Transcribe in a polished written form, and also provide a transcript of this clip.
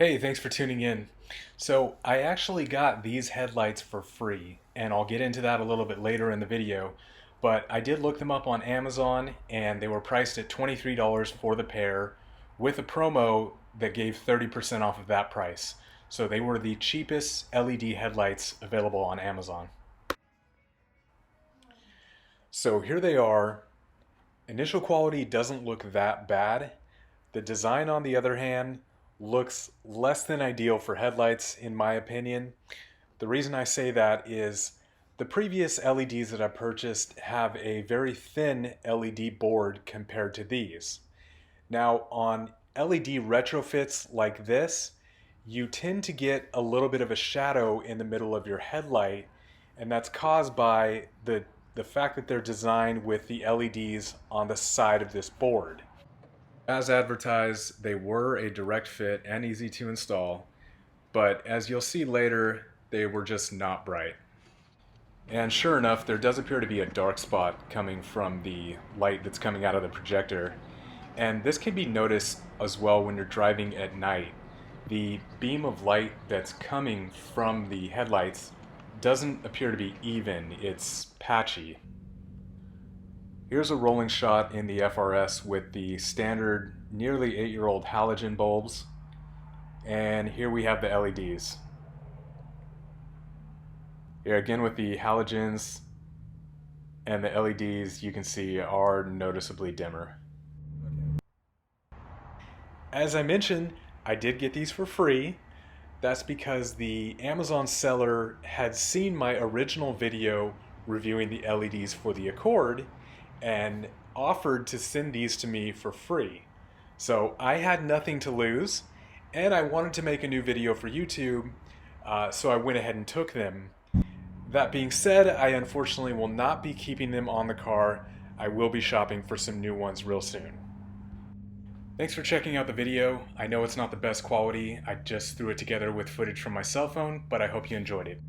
Hey, thanks for tuning in. So, I actually got these headlights for free, and I'll get into that a little bit later in the video. But I did look them up on Amazon, and they were priced at $23 for the pair, with a promo that gave 30% off of that price. So, they were the cheapest LED headlights available on Amazon. So, here they are. Initial quality doesn't look that bad. The design, on the other hand, looks less than ideal for headlights, in my opinion. The reason I say that is the previous LEDs that I purchased have a very thin LED board compared to these. Now, on LED retrofits like this, you tend to get a little bit of a shadow in the middle of your headlight, and that's caused by the fact that they're designed with the LEDs on the side of this board. As advertised, they were a direct fit and easy to install, but as you'll see later, they were just not bright. And sure enough, there does appear to be a dark spot coming from the light that's coming out of the projector. And this can be noticed as well when you're driving at night. The beam of light that's coming from the headlights doesn't appear to be even, it's patchy. Here's a rolling shot in the FRS with the standard nearly 8-year-old halogen bulbs. And here we have the LEDs. Here again with the halogens and the LEDs, you can see are noticeably dimmer. As I mentioned, I did get these for free. That's because the Amazon seller had seen my original video reviewing the LEDs for the Accord and offered to send these to me for free. So I had nothing to lose, and I wanted to make a new video for YouTube, so I went ahead and took them. That being said, I unfortunately will not be keeping them on the car. I will be shopping for some new ones real soon. Thanks for checking out the video. I know it's not the best quality. I just threw it together with footage from my cell phone, but I hope you enjoyed it.